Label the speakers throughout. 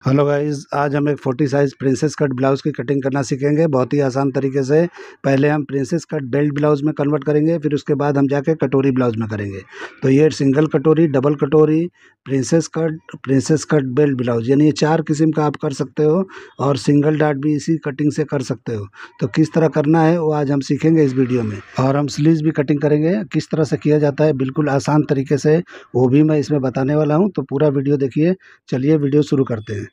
Speaker 1: Hello guys, आज हम एक 40 साइज प्रिंसेस कट ब्लाउज़ की कटिंग करना सीखेंगे बहुत ही आसान तरीके से। पहले हम प्रिंसेस कट बेल्ट ब्लाउज़ में कन्वर्ट करेंगे, फिर उसके बाद हम जाके कटोरी ब्लाउज़ में करेंगे। तो ये सिंगल कटोरी, डबल कटोरी, प्रिंसेस कट बेल्ट ब्लाउज़, यानी ये 4 किस्म का आप कर सकते हो और सिंगल डार्ट भी इसी कटिंग से कर सकते हो। तो किस तरह करना है वो आज हम सीखेंगे इस वीडियो में। और हम स्लीव्स भी कटिंग करेंगे, किस तरह से किया जाता है बिल्कुल आसान तरीके से, वो भी मैं इसमें बताने वाला हूँ। तो पूरा वीडियो देखिए। चलिए वीडियो शुरू करते हैं।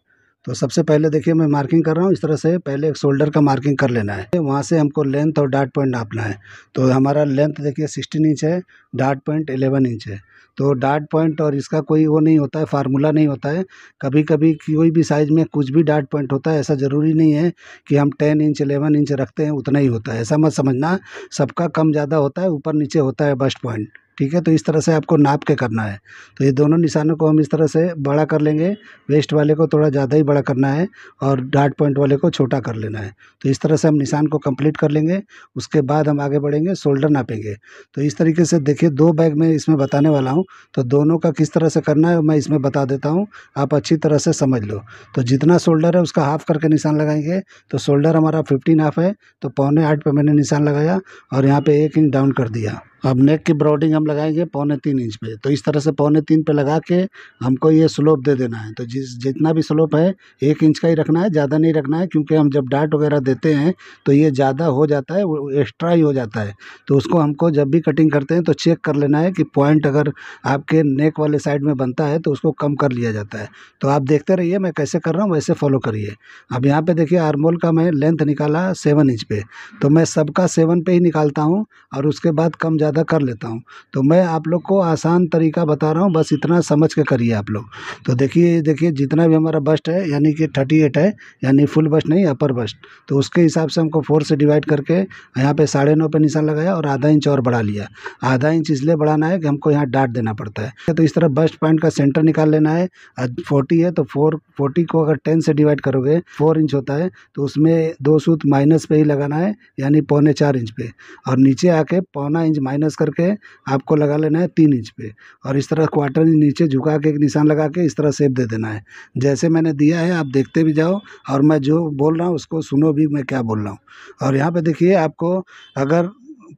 Speaker 1: तो सबसे पहले देखिए, मैं मार्किंग कर रहा हूँ इस तरह से। पहले एक शोल्डर का मार्किंग कर लेना है, वहाँ से हमको लेंथ और डार्ट पॉइंट नापना है। तो हमारा लेंथ देखिए 16 इंच है, डार्ट पॉइंट 11 इंच है। तो डार्ट पॉइंट और इसका कोई वो नहीं होता है, फार्मूला नहीं होता है। कभी कभी कोई भी साइज़ में कुछ भी डार्ट पॉइंट होता है, ऐसा ज़रूरी नहीं है कि हम 10 इंच 11 इंच रखते हैं उतना ही होता है, ऐसा मत समझना। सबका कम ज़्यादा होता है, ऊपर नीचे होता है बस्ट पॉइंट, ठीक है। तो इस तरह से आपको नाप के करना है। तो ये दोनों निशानों को हम इस तरह से बड़ा कर लेंगे। वेस्ट वाले को थोड़ा ज़्यादा ही बड़ा करना है और डार्ट पॉइंट वाले को छोटा कर लेना है। तो इस तरह से हम निशान को कंप्लीट कर लेंगे। उसके बाद हम आगे बढ़ेंगे, शोल्डर नापेंगे। तो इस तरीके से देखिए, 2 बैग में इसमें बताने वाला हूँ। तो दोनों का किस तरह से करना है मैं इसमें बता देता हूँ, आप अच्छी तरह से समझ लो। तो जितना शोल्डर है उसका हाफ करके निशान लगाएंगे। तो शोल्डर हमारा 15 हाफ है, तो 7.25 पे मैंने निशान लगाया और यहाँ पे 1 इंच डाउन कर दिया। अब नेक की ब्रॉडिंग हम लगाएंगे 3.25 इंच पे। तो इस तरह से 3.25 पे लगा के हमको ये स्लोप दे देना है। तो जितना भी स्लोप है 1 इंच का ही रखना है, ज़्यादा नहीं रखना है, क्योंकि हम जब डार्ट वगैरह देते हैं तो ये ज़्यादा हो जाता है, वो एक्स्ट्रा ही हो जाता है। तो उसको हमको जब भी कटिंग करते हैं तो चेक कर लेना है कि पॉइंट अगर आपके नेक वाले साइड में बनता है तो उसको कम कर लिया जाता है। तो आप देखते रहिए, मैं कैसे कर रहा हूँ वैसे फॉलो करिए। अब यहाँ पे देखिए, आर्मोल का मैं लेंथ निकाला 7 इंच पे। तो मैं सबका 7 पे ही निकालता हूँ और उसके बाद कम ज़्यादा कर लेता हूँ। तो मैं आप लोग को आसान तरीका बता रहा हूँ, बस इतना समझ के करिए आप लोग। तो देखिए जितना भी हमारा बस्ट है, यानी कि 38 है, यानी फुल बस्ट नहीं, अपर बस्ट। तो उसके हिसाब से हमको 4 से डिवाइड करके यहाँ पे 9.5 पे निशान लगाया और आधा इंच और बढ़ा लिया। आधा इंच इसलिए बढ़ाना है कि हमको यहाँ डार्ट देना पड़ता है। तो इस तरह बस्ट पॉइंट का सेंटर निकाल लेना है। 40 है तो 40 को अगर 10 से डिवाइड करोगे 4 इंच होता है, तो उसमें 2 सूत माइनस पे ही लगाना है, यानी 3.25 इंच पे। और नीचे आके 0.25 इंच माइनस करके आपको लगा लेना है 3 इंच पे। और इस तरह क्वार्टर इंच नीचे झुका के एक निशान लगा के इस तरह शेप दे देना है। जैसे मैंने दिया है आप देखते भी जाओ, और मैं जो बोल रहा हूँ उसको सुनो भी, मैं क्या बोल रहा हूँ। और यहाँ पे देखिए, आपको अगर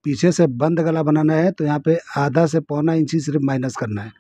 Speaker 1: पीछे से बंद गला बनाना है तो यहाँ पे आधा से 0.25 इंच ही सिर्फ माइनस करना है।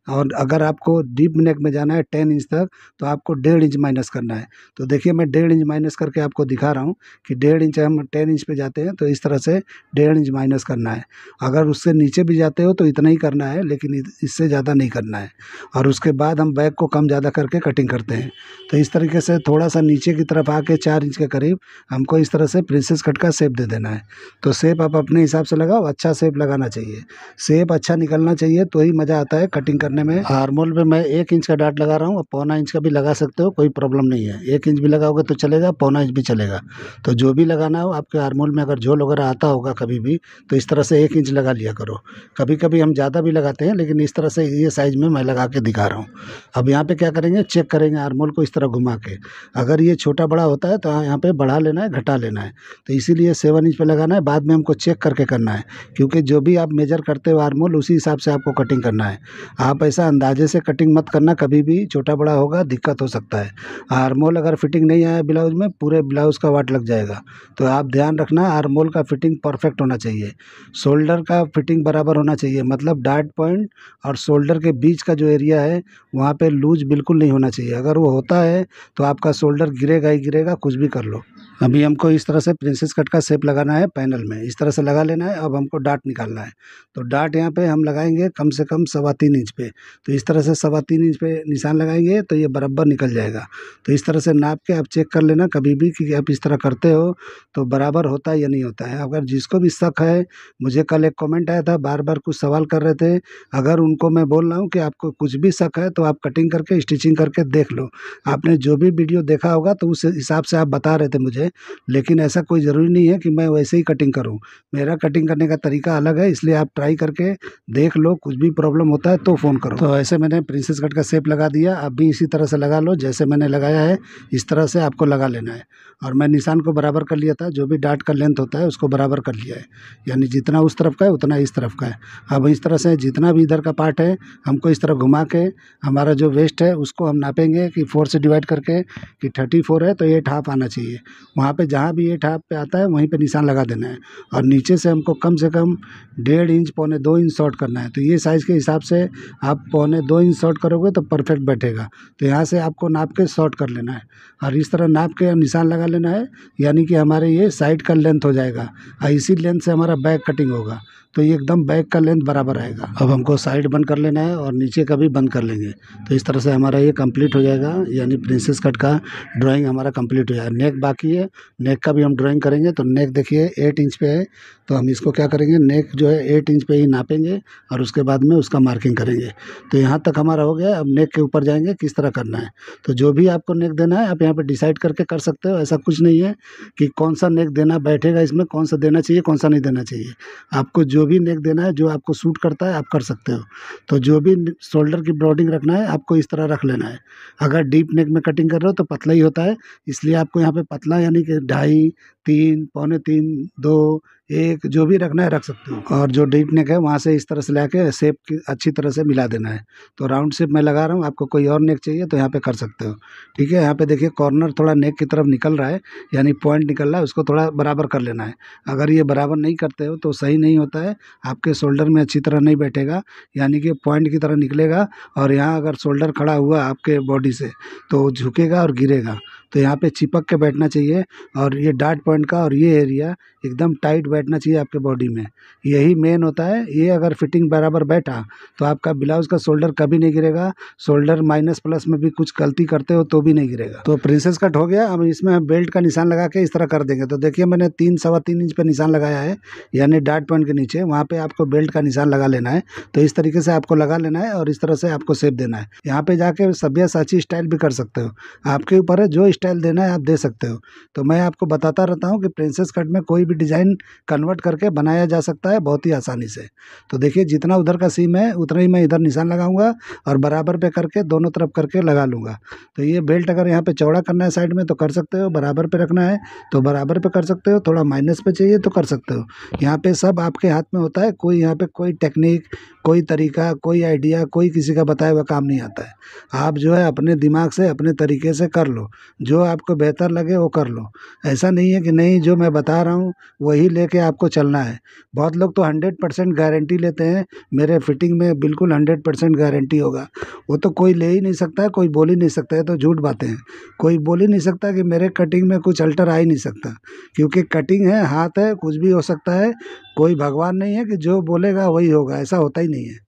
Speaker 1: और अगर आपको डीप नेक में जाना है 10 इंच तक, तो आपको 1.5 इंच माइनस करना है। तो देखिए, मैं 1.5 इंच माइनस करके आपको दिखा रहा हूँ कि 1.5 इंच, हम 10 इंच पे जाते हैं तो इस तरह से 1.5 इंच माइनस करना है। अगर उससे नीचे भी जाते हो तो इतना ही करना है, लेकिन इससे ज़्यादा नहीं करना है। और उसके बाद हम बैक को कम ज़्यादा करके कटिंग करते हैं। तो इस तरीके से थोड़ा सा नीचे की तरफ आके 4 इंच के करीब हमको इस तरह से प्रिंसेस कट का शेप दे देना है। तो शेप आप अपने हिसाब से लगाओ, अच्छा शेप लगाना चाहिए, शेप अच्छा निकलना चाहिए, तो ही मज़ा आता है कटिंग करने में। आर्मोल पे मैं 1 इंच का डार्ट लगा रहा हूँ, और 0.25 इंच का भी लगा सकते हो, कोई प्रॉब्लम नहीं है। 1 इंच भी लगाओगे तो चलेगा, 0.25 इंच भी चलेगा। तो जो भी लगाना हो आपके आर्मोल में, अगर झोल वगैरह आता होगा कभी भी, तो इस तरह से 1 इंच लगा लिया करो। कभी कभी हम ज़्यादा भी लगाते हैं, लेकिन इस तरह से ये साइज़ में मैं लगा के दिखा रहा हूँ। अब यहाँ पे क्या करेंगे, चेक करेंगे आर्मोल को इस तरह घुमा के। अगर ये छोटा बड़ा होता है तो यहाँ पे बढ़ा लेना है, घटा लेना है। तो इसीलिए 7 इंच पे लगाना है, बाद में हमको चेक करके करना है, क्योंकि जो भी आप मेजर करते हो आर्मोल, उसी हिसाब से आपको कटिंग करना है। आप ऐसा अंदाजे से कटिंग मत करना, कभी भी छोटा बड़ा होगा दिक्कत हो सकता है। आर्मोल अगर फिटिंग नहीं आया ब्लाउज में, पूरे ब्लाउज का वाट लग जाएगा। तो आप ध्यान रखना, आर्मोल का फिटिंग परफेक्ट होना चाहिए। शोल्डर का फिटिंग बराबर होना चाहिए, मतलब डार्ट पॉइंट और शोल्डर के बीच का जो एरिया है वहाँ पे लूज बिल्कुल नहीं होना चाहिए। अगर वो होता है तो आपका शोल्डर गिरेगा ही गिरेगा, कुछ भी कर लो। अभी हमको इस तरह से प्रिंसेस कट का शेप लगाना है पैनल में, इस तरह से लगा लेना है। अब हमको डार्ट निकालना है। तो डार्ट यहाँ पे हम लगाएंगे कम से कम 3.25 इंच पे। तो इस तरह से 3.25 इंच पे निशान लगाएंगे तो ये बराबर निकल जाएगा। तो इस तरह से नाप के आप चेक कर लेना कभी भी कि आप इस तरह करते हो तो बराबर होता है या नहीं होता है। अगर जिसको भी शक है, मुझे कल एक कमेंट आया था, बार बार कुछ सवाल कर रहे थे, अगर उनको मैं बोल रहा हूँ कि आपको कुछ भी शक है तो आप कटिंग करके स्टिचिंग करके देख लो। आपने जो भी वीडियो देखा होगा तो उस हिसाब से आप बता रहे थे मुझे लेकिन ऐसा कोई ज़रूरी नहीं है कि मैं वैसे ही कटिंग करूँ। मेरा कटिंग करने का तरीका अलग है, इसलिए आप ट्राई करके देख लो। कुछ भी प्रॉब्लम होता है तो फ़ोन करो। तो ऐसे मैंने प्रिंसेस कट का शेप लगा दिया। आप भी इसी तरह से लगा लो, जैसे मैंने लगाया है इस तरह से आपको लगा लेना है। और मैं निशान को बराबर कर लिया था, जो भी डार्ट का लेंथ होता है उसको बराबर कर लिया है, यानी जितना उस तरफ का है उतना इस तरफ का है। अब इस तरह से जितना भी इधर का पार्ट है हमको इस तरह घुमा के हमारा जो वेस्ट है उसको हम नापेंगे कि 4 से डिवाइड करके कि 34 है तो 8 हाफ आना चाहिए। वहाँ पे जहाँ भी 8 हाफ पे आता है वहीं पे निशान लगा देना है। और नीचे से हमको कम से कम 1.5 इंच पौने 2 इंच शॉर्ट करना है। तो ये साइज़ के हिसाब से आप पौने 2 इंच शॉर्ट करोगे तो परफेक्ट बैठेगा। तो यहाँ से आपको नाप के शॉर्ट कर लेना है और इस तरह नाप के निशान लगा लेना है, यानी कि हमारे ये साइड का लेंथ हो जाएगा और इसी लेंथ से हमारा बैक कटिंग होगा। तो ये एकदम बैक का लेंथ बराबर आएगा। अब हमको साइड बंद कर लेना है और नीचे का भी बंद कर लेंगे। तो इस तरह से हमारा ये कंप्लीट हो जाएगा, यानी प्रिंसेस कट का ड्राइंग हमारा कंप्लीट हो जाएगा। नेक बाकी है, नेक का भी हम ड्राइंग करेंगे। तो नेक देखिए 8 इंच पे है, तो हम इसको क्या करेंगे, नेक जो है 8 इंच पे ही नापेंगे और उसके बाद में उसका मार्किंग करेंगे। तो यहाँ तक हमारा हो गया। अब नेक के ऊपर जाएंगे किस तरह करना है। तो जो भी आपको नेक देना है आप यहाँ पे डिसाइड करके कर सकते हो। ऐसा कुछ नहीं है कि कौन सा नेक देना बैठेगा, इसमें कौन सा देना चाहिए कौन सा नहीं देना चाहिए। आपको जो भी नेक देना है, जो आपको सूट करता है आप कर सकते हो। तो जो भी शोल्डर की ब्रॉडिंग रखना है आपको इस तरह रख लेना है। अगर डीप नेक में कटिंग कर रहे हो तो पतला ही होता है, इसलिए आपको यहाँ पे पतला यानी कि 2.5, 3, पौने 3, 2, 1 जो भी रखना है रख सकते हो। और जो डीप नेक है वहाँ से इस तरह से लाके शेप की अच्छी तरह से मिला देना है। तो राउंड शेप मैं लगा रहा हूँ, आपको कोई और नेक चाहिए तो यहाँ पे कर सकते हो। ठीक है, यहाँ पे देखिए कॉर्नर थोड़ा नेक की तरफ निकल रहा है, यानी पॉइंट निकल रहा है, उसको थोड़ा बराबर कर लेना है। अगर ये बराबर नहीं करते हो तो सही नहीं होता है, आपके शोल्डर में अच्छी तरह नहीं बैठेगा, यानी कि पॉइंट की तरह निकलेगा। और यहाँ अगर शोल्डर खड़ा हुआ आपके बॉडी से तो झुकेगा और गिरेगा। तो यहाँ पे चिपक के बैठना चाहिए और ये डार्ट पॉइंट का और ये एरिया एकदम टाइट बैठना चाहिए आपके बॉडी में, यही मेन होता है। ये अगर फिटिंग बराबर बैठा तो आपका ब्लाउज का शोल्डर कभी नहीं गिरेगा। शोल्डर माइनस प्लस में भी कुछ गलती करते हो तो भी नहीं गिरेगा। तो प्रिंसेस कट हो गया। अब इसमें हम बेल्ट का निशान लगा के इस तरह कर देंगे। तो देखिए मैंने 3 सवा 3 इंच पे निशान लगाया है, यानी डार्ट पॉइंट के नीचे, वहाँ पे आपको बेल्ट का निशान लगा लेना है। तो इस तरीके से आपको लगा लेना है और इस तरह से आपको शेप देना है। यहाँ पे जाके सब्यासाची स्टाइल भी कर सकते हो, आपके ऊपर है, जो स्टाइल देना है आप दे सकते हो। तो मैं आपको बताता रहता हूँ कि प्रिंसेस कट में कोई भी डिज़ाइन कन्वर्ट करके बनाया जा सकता है बहुत ही आसानी से। तो देखिए जितना उधर का सीम है उतना ही मैं इधर निशान लगाऊंगा और बराबर पे करके दोनों तरफ करके लगा लूँगा। तो ये बेल्ट अगर यहाँ पे चौड़ा करना है साइड में तो कर सकते हो, बराबर पे रखना है तो बराबर पे कर सकते हो, थोड़ा माइनस पे चाहिए तो कर सकते हो। यहाँ पे सब आपके हाथ में होता है, कोई यहाँ पे कोई टेक्निक, कोई तरीका, कोई आइडिया, कोई किसी का बताया हुआ काम नहीं आता है। आप जो है अपने दिमाग से अपने तरीके से कर लो, जो आपको बेहतर लगे वो कर लो। ऐसा नहीं है कि नहीं जो मैं बता रहा हूँ वही लेके आपको चलना है। बहुत लोग तो 100% गारंटी लेते हैं, मेरे फिटिंग में बिल्कुल 100% गारंटी होगा। वो तो कोई ले ही नहीं सकता है, कोई बोल ही नहीं सकता है, तो झूठ बातें हैं। कोई बोल ही नहीं सकता कि मेरे कटिंग में कुछ अल्टर आ ही नहीं सकता, क्योंकि कटिंग है, हाथ है, कुछ भी हो सकता है। कोई भगवान नहीं है कि जो बोलेगा वही होगा, ऐसा होता ही नहीं है।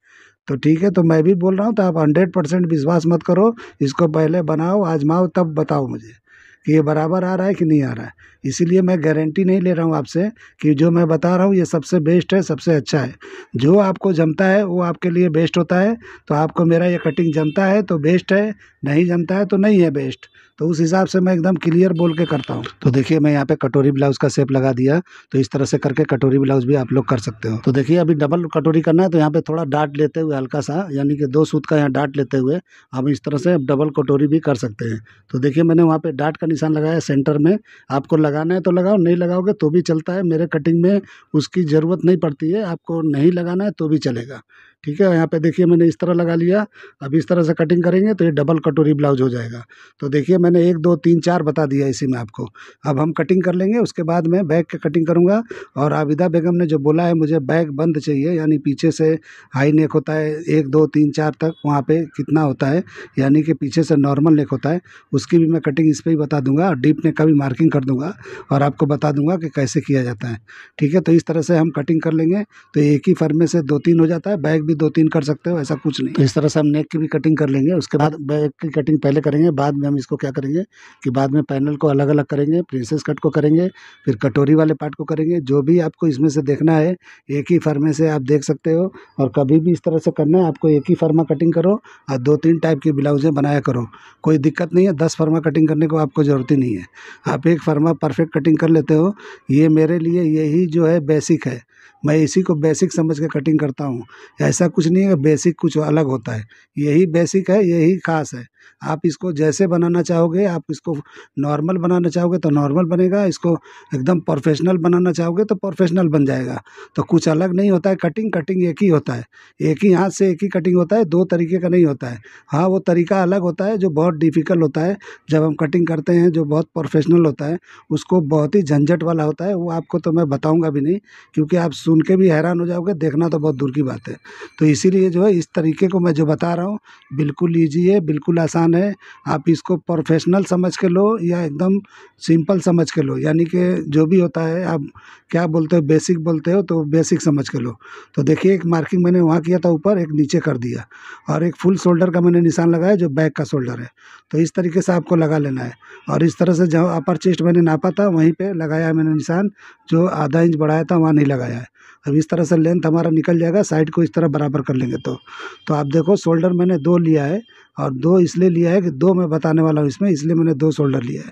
Speaker 1: तो ठीक है, तो मैं भी बोल रहा हूँ तो आप 100% विश्वास मत करो, इसको पहले बनाओ, आजमाओ, तब बताओ मुझे कि ये बराबर आ रहा है कि नहीं आ रहा है। इसीलिए मैं गारंटी नहीं ले रहा हूँ आपसे कि जो मैं बता रहा हूँ ये सबसे बेस्ट है, सबसे अच्छा है। जो आपको जमता है वो आपके लिए बेस्ट होता है। तो आपको मेरा ये कटिंग जमता है तो बेस्ट है, नहीं जमता है तो नहीं है बेस्ट। तो उस हिसाब से मैं एकदम क्लियर बोल के करता हूँ। तो देखिए मैं यहाँ पे कटोरी ब्लाउज का शेप लगा दिया, तो इस तरह से करके कटोरी ब्लाउज भी आप लोग कर सकते हो। तो देखिए अभी डबल कटोरी करना है, तो यहाँ पे थोड़ा डार्ट लेते हुए हल्का सा, यानी कि 2 सूत का यहाँ डार्ट लेते हुए हम इस तरह से डबल कटोरी भी कर सकते हैं। तो देखिए मैंने वहाँ पे डार्ट का निशान लगाया सेंटर में। आपको लगाना है तो लगाओ, नहीं लगाओगे तो भी चलता है। मेरे कटिंग में उसकी ज़रूरत नहीं पड़ती है, आपको नहीं लगाना है तो भी चलेगा। ठीक है, यहाँ पे देखिए मैंने इस तरह लगा लिया। अब इस तरह से कटिंग करेंगे तो ये डबल कटोरी ब्लाउज हो जाएगा। तो देखिए मैंने 1, 2, 3, 4 बता दिया इसी में आपको। अब हम कटिंग कर लेंगे, उसके बाद मैं बैक की कटिंग करूँगा। और आबिदा बेगम ने जो बोला है मुझे बैक बंद चाहिए, यानी पीछे से हाई नेक होता है 1, 2, 3, 4 तक, वहाँ पे कितना होता है, यानी कि पीछे से नॉर्मल नेक होता है, उसकी भी मैं कटिंग इस पर ही बता दूंगा। और डीप नेक का भी मार्किंग कर दूंगा और आपको बता दूंगा कि कैसे किया जाता है। ठीक है, तो इस तरह से हम कटिंग कर लेंगे तो एक ही फर्मे से 2-3 हो जाता है। बैक भी भी 2-3 कर सकते हो, ऐसा कुछ नहीं। तो इस तरह से हम नेक की भी कटिंग कर लेंगे। उसके बाद बैक की कटिंग पहले करेंगे, बाद में हम इसको क्या करेंगे कि बाद में पैनल को अलग अलग करेंगे, प्रिंसेस कट को करेंगे, फिर कटोरी वाले पार्ट को करेंगे। जो भी आपको इसमें से देखना है एक ही फर्मे से आप देख सकते हो, और कभी भी इस तरह से करना है आपको, एक ही फर्मा कटिंग करो और 2-3 टाइप की ब्लाउजें बनाया करो, कोई दिक्कत नहीं है। 10 फर्मा कटिंग करने को आपको ज़रूरत ही नहीं है, आप एक फर्मा परफेक्ट कटिंग कर लेते हो। ये मेरे लिए यही जो है बेसिक है, मैं इसी को बेसिक समझ के कटिंग करता हूँ। ऐसा कुछ नहीं है बेसिक कुछ अलग होता है, यही बेसिक है, यही खास है। आप इसको जैसे बनाना चाहोगे, आप इसको नॉर्मल बनाना चाहोगे तो नॉर्मल बनेगा, इसको एकदम प्रोफेशनल बनाना चाहोगे तो प्रोफेशनल बन जाएगा। तो कुछ अलग नहीं होता है, कटिंग कटिंग एक ही होता है, एक ही हाथ से एक ही कटिंग होता है, दो तरीके का नहीं होता है। हाँ, वो तरीका अलग होता है जो बहुत डिफ़िकल्ट होता है जब हम कटिंग करते हैं, जो बहुत प्रोफेशनल होता है उसको बहुत ही झंझट वाला होता है, वो आपको तो मैं बताऊँगा भी नहीं, क्योंकि आप सुन के भी हैरान हो जाओगे, देखना तो बहुत दूर की बात है। तो इसीलिए जो है इस तरीके को मैं जो बता रहा हूँ बिल्कुल ईज़ी है, बिल्कुल आसान है। आप इसको प्रोफेशनल समझ के लो या एकदम सिंपल समझ के लो, यानी कि जो भी होता है आप क्या बोलते हो, बेसिक बोलते हो तो बेसिक समझ के लो। तो देखिए एक मार्किंग मैंने वहाँ किया था ऊपर, एक नीचे कर दिया, और एक फुल शोल्डर का मैंने निशान लगाया जो बैक का शोल्डर है। तो इस तरीके से आपको लगा लेना है, और इस तरह से जहाँ अपर चेस्ट मैंने नापा था वहीं पे लगाया है मैंने निशान, जो आधा इंच बढ़ाया था वहाँ नहीं लगाया है। अब इस तरह से लेंथ हमारा निकल जाएगा, साइड को इस तरह बराबर कर लेंगे। तो आप देखो शोल्डर मैंने 2 लिया है, और 2 इसलिए लिया है कि 2 मैं बताने वाला हूँ इसमें, इसलिए मैंने 2 शोल्डर लिया है।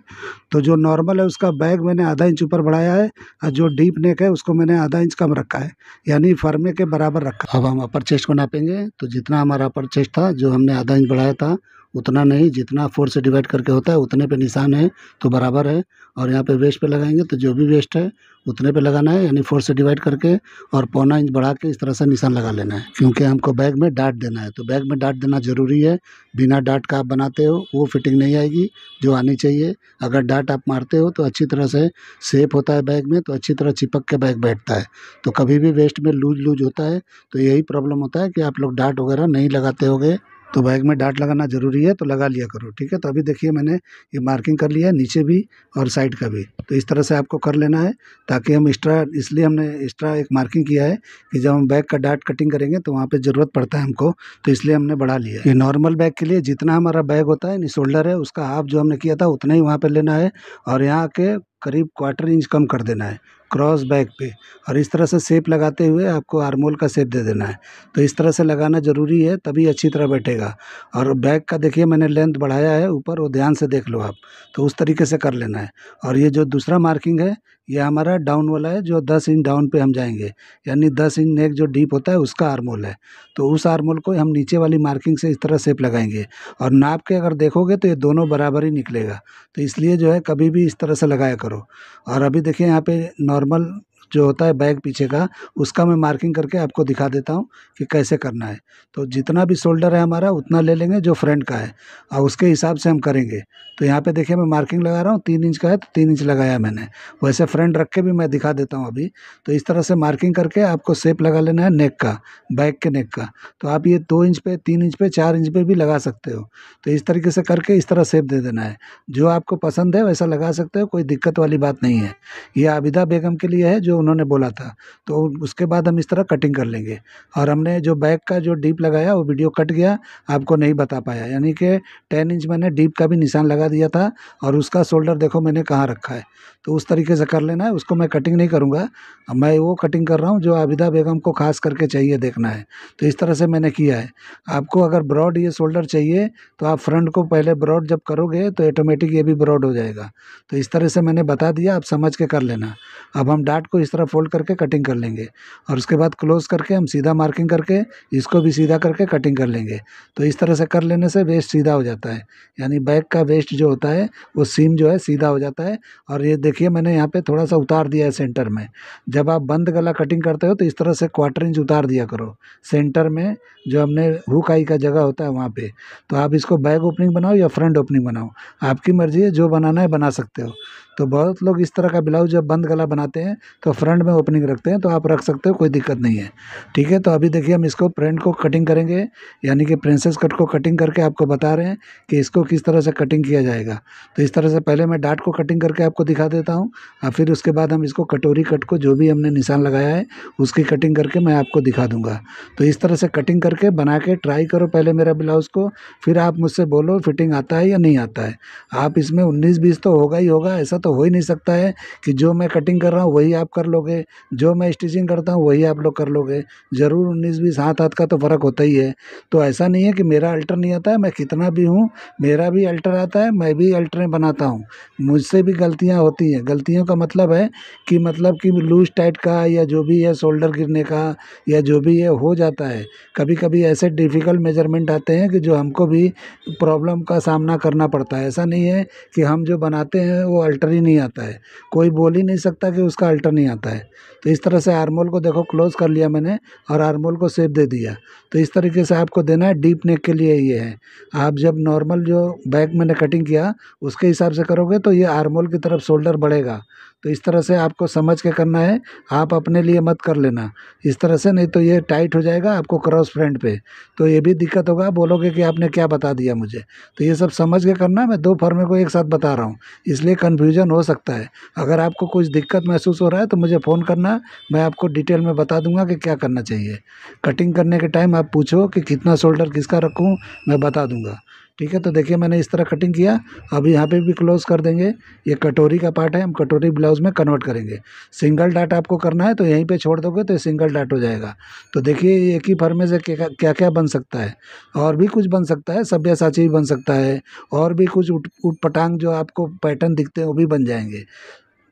Speaker 1: तो जो नॉर्मल है उसका बैक मैंने आधा इंच ऊपर बढ़ाया है, और जो डीप नेक है उसको मैंने आधा इंच कम रखा है, यानी फर्मे के बराबर रखा। अब हम अपर चेस्ट को नापेंगे, तो जितना हमारा अपर चेस्ट था जो हमने आधा इंच बढ़ाया था उतना नहीं, जितना 4 से डिवाइड करके होता है उतने पे निशान है तो बराबर है। और यहाँ पे वेस्ट पे लगाएंगे तो जो भी वेस्ट है उतने पे लगाना है, यानी 4 से डिवाइड करके और पौना इंच बढ़ा के इस तरह से निशान लगा लेना है, क्योंकि हमको बैग में डाट देना है। तो बैग में डाट देना ज़रूरी है, बिना डाट का आप बनाते हो वो फिटिंग नहीं आएगी जो आनी चाहिए। अगर डाट आप मारते हो तो अच्छी तरह से सेप होता है बैग में, तो अच्छी तरह चिपक के बैग बैठता है। तो कभी भी वेस्ट में लूज लूज होता है, तो यही प्रॉब्लम होता है कि आप लोग डाट वगैरह नहीं लगाते होगे। तो बैग में डाट लगाना ज़रूरी है, तो लगा लिया करो, ठीक है। तो अभी देखिए मैंने ये मार्किंग कर लिया है नीचे भी और साइड का भी, तो इस तरह से आपको कर लेना है, ताकि हम एक्स्ट्रा, इसलिए हमने एक्स्ट्रा एक मार्किंग किया है कि जब हम बैग का डाट कटिंग करेंगे तो वहाँ पे ज़रूरत पड़ता है हमको, तो इसलिए हमने बढ़ा लिया है। ये नॉर्मल बैग के लिए जितना हमारा बैग होता है, यानी शोल्डर है, उसका हाफ जो हमने किया था उतना ही वहाँ पे लेना है, और यहाँ के करीब 1/4 इंच कम कर देना है क्रॉस बैक पे, और इस तरह से शेप लगाते हुए आपको आर्मोल का शेप दे देना है। तो इस तरह से लगाना ज़रूरी है, तभी अच्छी तरह बैठेगा। और बैक का देखिए मैंने लेंथ बढ़ाया है ऊपर, वो ध्यान से देख लो आप, तो उस तरीके से कर लेना है। और ये जो दूसरा मार्किंग है ये हमारा डाउन वाला है, जो 10 इंच डाउन पे हम जाएंगे, यानी 10 इंच नेक जो डीप होता है उसका आर्मोल है। तो उस आर्मोल को हम नीचे वाली मार्किंग से इस तरह शेप लगाएंगे, और नाप के अगर देखोगे तो ये दोनों बराबर ही निकलेगा। तो इसलिए जो है कभी भी इस तरह से लगाया करो। और अभी देखिए यहाँ पे नॉर्मल जो होता है बैग पीछे का, उसका मैं मार्किंग करके आपको दिखा देता हूँ कि कैसे करना है। तो जितना भी शोल्डर है हमारा उतना ले लेंगे जो फ्रंट का है, और उसके हिसाब से हम करेंगे। तो यहाँ पे देखिए मैं मार्किंग लगा रहा हूँ, 3 इंच का है तो 3 इंच लगाया मैंने, वैसे फ्रंट रख के भी मैं दिखा देता हूँ अभी। तो इस तरह से मार्किंग करके आपको शेप लगा लेना है नेक का, बैक के नेक का। तो आप ये 2 इंच पे, 3 इंच पे, 4 इंच पे भी लगा सकते हो। तो इस तरीके से करके इस तरह शेप दे देना है, जो आपको पसंद है वैसा लगा सकते हो, कोई दिक्कत वाली बात नहीं है। ये आबिदा बेगम के लिए है जो उन्होंने बोला था। तो उसके बाद हम इस तरह कटिंग कर लेंगे। और हमने जो बैक का जो डीप लगाया वो वीडियो कट गया, आपको नहीं बता पाया, यानी कि 10 इंच मैंने डीप का भी निशान लगा दिया था, और उसका शोल्डर देखो मैंने कहाँ रखा है। तो उस तरीके से कर लेना है, उसको मैं कटिंग नहीं करूँगा, मैं वो कटिंग कर रहा हूँ जो आबिदा बेगम को खास करके चाहिए देखना है। तो इस तरह से मैंने किया है। आपको अगर ब्रॉड ये शोल्डर चाहिए तो आप फ्रंट को पहले ब्रॉड जब करोगे तो ऑटोमेटिक ये भी ब्रॉड हो जाएगा। तो इस तरह से मैंने बता दिया, आप समझ के कर लेना। अब हम डाट को इस तरह फोल्ड करके कटिंग कर लेंगे, और उसके बाद क्लोज करके हम सीधा मार्किंग करके इसको भी सीधा करके कटिंग कर लेंगे। तो इस तरह से कर लेने से वेस्ट सीधा हो जाता है, यानी बैक का वेस्ट जो होता है वो सीम जो है सीधा हो जाता है। और ये देखिए मैंने यहाँ पे थोड़ा सा उतार दिया है सेंटर में। जब आप बंद गला कटिंग करते हो तो इस तरह से 1/4 इंच उतार दिया करो सेंटर में, जो हमने हुक आई का जगह होता है वहाँ पे। तो आप इसको बैक ओपनिंग बनाओ या फ्रंट ओपनिंग बनाओ, आपकी मर्ज़ी है, जो बनाना है बना सकते हो। तो बहुत लोग इस तरह का ब्लाउज जब बंद गला बनाते हैं तो फ्रंट में ओपनिंग रखते हैं, तो आप रख सकते हो, कोई दिक्कत नहीं है। ठीक है, तो अभी देखिए हम इसको फ्रंट को कटिंग करेंगे, यानी कि प्रिंसेस कट को कटिंग करके आपको बता रहे हैं कि इसको किस तरह से कटिंग किया जाएगा। तो इस तरह से पहले मैं डाट को कटिंग करके आपको दिखा देता हूँ, और फिर उसके बाद हम इसको कटोरी कट को जो भी हमने निशान लगाया है उसकी कटिंग करके मैं आपको दिखा दूंगा। तो इस तरह से कटिंग करके बना के ट्राई करो पहले मेरा ब्लाउज़ को, फिर आप मुझसे बोलो फिटिंग आता है या नहीं आता है। आप इसमें 19-20 तो होगा ही होगा, ऐसा तो हो ही नहीं सकता है कि जो मैं कटिंग कर रहा हूँ वही आप कर लोगे, जो मैं स्टिचिंग करता हूँ वही आप लोग कर लोगे। ज़रूर 19-20 हाथ हाथ का तो फ़र्क होता ही है। तो ऐसा नहीं है कि मेरा अल्टर नहीं आता है, मैं कितना भी हूँ मेरा भी अल्टर आता है, मैं भी अल्टरें बनाता हूँ। मुझसे भी गलतियाँ होती हैं, गलतियों का मतलब है कि लूज़ टाइट का या जो भी है शोल्डर गिरने का या जो भी है हो जाता है। कभी कभी ऐसे डिफ़िकल्ट मेजरमेंट आते हैं कि जो हमको भी प्रॉब्लम का सामना करना पड़ता है। ऐसा नहीं है कि हम जो बनाते हैं वो अल्टर ही नहीं आता है, कोई बोल ही नहीं सकता कि उसका अल्टर नहीं आता है। तो इस तरह से आर्मोल को देखो क्लोज़ कर लिया मैंने और आर्मोल को शेप दे दिया। तो इस तरीके से आपको देना है, डीप नेक के लिए ये है। आप जब नॉर्मल जो बैक मैंने कटिंग किया उसके हिसाब से करोगे तो ये आर्मोल की तरफ शोल्डर बढ़ेगा। तो इस तरह से आपको समझ के करना है, आप अपने लिए मत कर लेना इस तरह से, नहीं तो ये टाइट हो जाएगा आपको क्रॉस फ्रंट पे, तो ये भी दिक्कत होगा, बोलोगे कि आपने क्या बता दिया मुझे। तो ये सब समझ के करना, मैं दो फॉर्मे को एक साथ बता रहा हूँ, इसलिए कन्फ्यूजन हो सकता है। अगर आपको कुछ दिक्कत महसूस हो रहा है तो मुझे फ़ोन करना, मैं आपको डिटेल में बता दूंगा कि क्या करना चाहिए। कटिंग करने के टाइम आप पूछो कि कितना शोल्डर किसका रखूँ, मैं बता दूंगा। ठीक है, तो देखिए मैंने इस तरह कटिंग किया। अभी यहाँ पे भी क्लोज़ कर देंगे। ये कटोरी का पार्ट है, हम कटोरी ब्लाउज़ में कन्वर्ट करेंगे। सिंगल डाट आपको करना है तो यहीं पे छोड़ दोगे तो ये सिंगल डाट हो जाएगा। तो देखिए ये एक ही फर्मे से क्या क्या बन सकता है, और भी कुछ बन सकता है, सब्यासाची भी बन सकता है, और भी कुछ उट उट पटांग जो आपको पैटर्न दिखते हैं वो भी बन जाएंगे।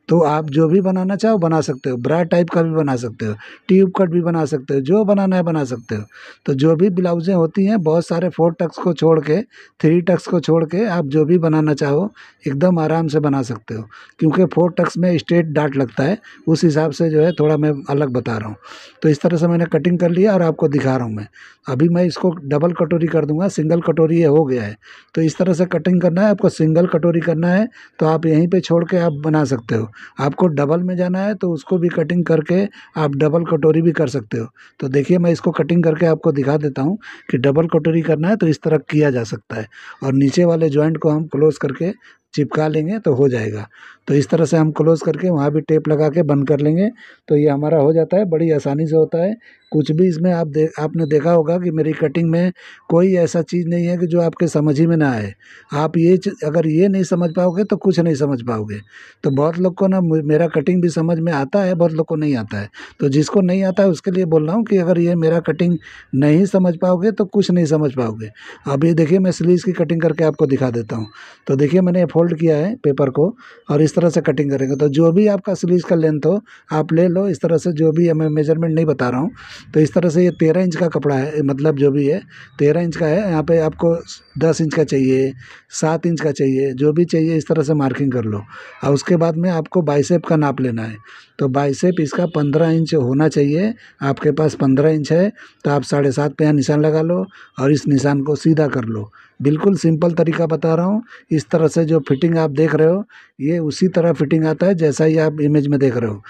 Speaker 1: तो आप जो भी बनाना चाहो बना सकते हो, ब्रा टाइप का भी बना सकते हो, ट्यूब कट भी बना सकते हो, जो बनाना है बना सकते हो। तो जो भी ब्लाउज़ें होती हैं बहुत सारे 4 टक्स को छोड़ के, 3 टक्स को छोड़ के आप जो भी बनाना चाहो एकदम आराम से बना सकते हो, क्योंकि 4 टक्स में स्ट्रेट डाट लगता है, उस हिसाब से जो है थोड़ा मैं अलग बता रहा हूँ। तो इस तरह से मैंने कटिंग कर लिया और आपको दिखा रहा हूँ मैं। अभी मैं इसको डबल कटोरी कर दूंगा, सिंगल कटोरी ये हो गया है। तो इस तरह से कटिंग करना है आपको, सिंगल कटोरी करना है तो आप यहीं पे छोड़ के आप बना सकते हो। आपको डबल में जाना है तो उसको भी कटिंग करके आप डबल कटोरी भी कर सकते हो। तो देखिए मैं इसको कटिंग करके आपको दिखा देता हूँ कि डबल कटोरी करना है तो इस तरह किया जा सकता है, और नीचे वाले जॉइंट को हम क्लोज करके चिपका लेंगे तो हो जाएगा। तो इस तरह से हम क्लोज करके वहाँ भी टेप लगा के बंद कर लेंगे, तो ये हमारा हो जाता है, बड़ी आसानी से होता है। कुछ भी इसमें आपने देखा होगा कि मेरी कटिंग में कोई ऐसा चीज़ नहीं है कि जो आपके समझ ही में ना आए। आप अगर ये नहीं समझ पाओगे तो कुछ नहीं समझ पाओगे। तो बहुत लोग को ना मेरा कटिंग भी समझ में आता है, बहुत लोग को नहीं आता है। तो जिसको नहीं आता है उसके लिए बोल रहा हूँ कि अगर ये मेरा कटिंग नहीं समझ पाओगे तो कुछ नहीं समझ पाओगे। अब ये देखिए मैं स्लीव्स की कटिंग करके आपको दिखा देता हूँ। तो देखिए मैंने फोल्ड किया है पेपर को और इस तरह से कटिंग करेंगे। तो जो भी आपका स्लीव्स का लेंथ हो आप ले लो, इस तरह से जो भी है, मैं मेजरमेंट नहीं बता रहा हूँ। तो इस तरह से ये 13 इंच का कपड़ा है, मतलब जो भी है 13 इंच का है। यहाँ पे आपको 10 इंच का चाहिए, 7 इंच का चाहिए, जो भी चाहिए इस तरह से मार्किंग कर लो। और उसके बाद में आपको बाइसेप का नाप लेना है। तो बाइसेप इसका 15 इंच होना चाहिए। आपके पास 15 इंच है तो आप 7.5 पे यहाँ निशान लगा लो और इस निशान को सीधा कर लो। बिल्कुल सिंपल तरीका बता रहा हूँ। इस तरह से जो फिटिंग आप देख रहे हो ये उसी तरह फिटिंग आता है जैसा ही आप इमेज में देख रहे हो,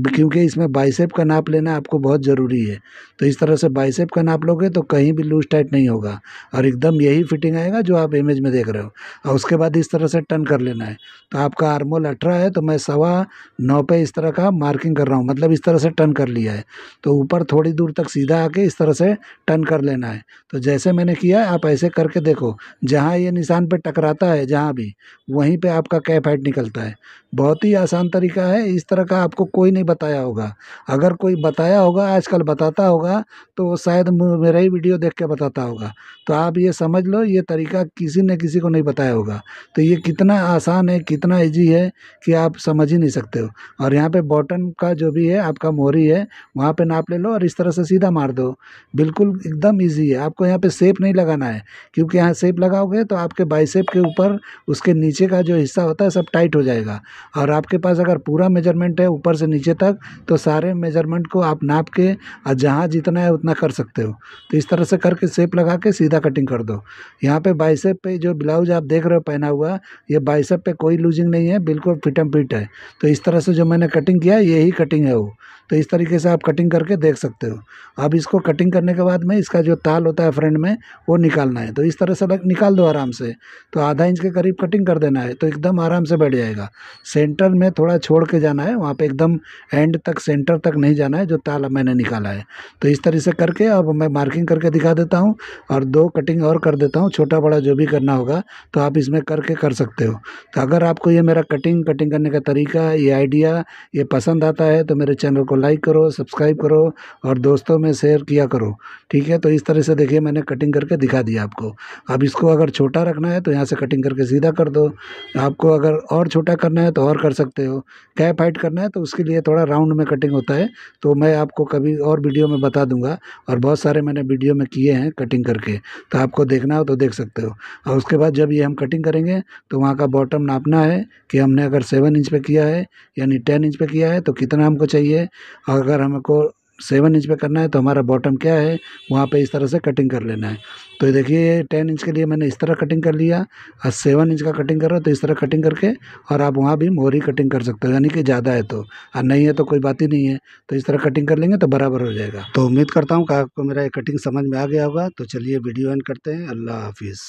Speaker 1: क्योंकि इसमें बाइसेप का नाप लेना आपको बहुत ज़रूरी है। तो इस तरह से बाइसेप का नाप लोगे तो कहीं भी लूज टाइट नहीं होगा और एकदम यही फिटिंग आएगा जो आप इमेज में देख रहे हो। और उसके बाद इस तरह से टर्न कर लेना है। तो आपका आर्मोल 18 है तो मैं 9.25 पे इस तरह का मार्किंग कर रहा हूँ, मतलब इस तरह से टर्न कर लिया है। तो ऊपर थोड़ी दूर तक सीधा आके इस तरह से टर्न कर लेना है। तो जैसे मैंने किया आप ऐसे करके देखो, जहाँ ये निशान पे टकराता है जहाँ भी, वहीं पे आपका कैप हाइट निकलता है। बहुत ही आसान तरीका है, इस तरह का आपको कोई नहीं बताया होगा। अगर कोई बताया होगा, आजकल बताता होगा, तो वो शायद मेरा ही वीडियो देख के बताता होगा। तो आप ये समझ लो ये तरीका किसी ने किसी को नहीं बताया होगा। तो ये कितना आसान है, कितना ईजी है कि आप समझ ही नहीं सकते हो। और यहाँ पे बॉटम का जो भी है आपका मोहरी है वहाँ पे नाप ले लो और इस तरह से सीधा मार दो। बिल्कुल एकदम ईजी है। आपको यहाँ पे शेप नहीं लगाना है, क्योंकि यहाँ शेप सेप लगाओगे तो आपके बाइसेप के ऊपर उसके नीचे का जो हिस्सा होता है सब टाइट हो जाएगा। और आपके पास अगर पूरा मेजरमेंट है ऊपर से नीचे तक, तो सारे मेजरमेंट को आप नाप के और जहाँ जितना है उतना कर सकते हो। तो इस तरह से करके सेप लगा के सीधा कटिंग कर दो। यहाँ पे बाइसेप पे जो ब्लाउज आप देख रहे हो पहना हुआ, ये बाइसेप पे कोई लूजिंग नहीं है, बिल्कुल फिटम फिट है। तो इस तरह से जो मैंने कटिंग किया है यही कटिंग है वो। तो इस तरीके से आप कटिंग करके देख सकते हो। अब इसको कटिंग करने के बाद में इसका जो ताल होता है फ्रंट में वो निकालना है। तो इस तरह से निकाल दो आराम से। तो आधा इंच के करीब कटिंग कर देना है, तो एकदम आराम से बैठ जाएगा। सेंटर में थोड़ा छोड़ के जाना है, वहाँ पे एकदम एंड तक सेंटर तक नहीं जाना है जो ताल मैंने निकाला है। तो इस तरह से करके अब मैं मार्किंग करके दिखा देता हूँ और 2 कटिंग और कर देता हूँ, छोटा बड़ा जो भी करना होगा तो आप इसमें करके कर सकते हो। तो अगर आपको ये मेरा कटिंग करने का तरीका, ये आइडिया ये पसंद आता है तो मेरे चैनल को लाइक करो, सब्सक्राइब करो और दोस्तों में शेयर किया करो। ठीक है, तो इस तरह से देखिए मैंने कटिंग करके दिखा दिया आपको। अब इसको अगर छोटा रखना है तो यहाँ से कटिंग करके सीधा कर दो। आपको अगर और छोटा करना है तो और कर सकते हो। कैप हाइट करना है तो उसके लिए थोड़ा राउंड में कटिंग होता है, तो मैं आपको कभी और वीडियो में बता दूंगा। और बहुत सारे मैंने वीडियो में किए हैं कटिंग करके, तो आपको देखना हो तो देख सकते हो। और उसके बाद जब ये हम कटिंग करेंगे तो वहाँ का बॉटम नापना है कि हमने अगर 7 इंच पे किया है यानी 10 इंच पे किया है तो कितना हमको चाहिए। और अगर हमको 7 इंच पे करना है तो हमारा बॉटम क्या है, वहाँ पे इस तरह से कटिंग कर लेना है। तो देखिए 10 इंच के लिए मैंने इस तरह कटिंग कर लिया, और 7 इंच का कटिंग कर रहा हूँ तो इस तरह कटिंग करके, और आप वहाँ भी मोहरी कटिंग कर सकते हो, यानी कि ज़्यादा है तो, और नहीं है तो कोई बात ही नहीं है। तो इस तरह कटिंग कर लेंगे तो बराबर हो जाएगा। तो उम्मीद करता हूँ कि आपको मेरा ये कटिंग समझ में आ गया होगा। तो चलिए वीडियो एंड करते हैं। अल्लाह हाफिज़।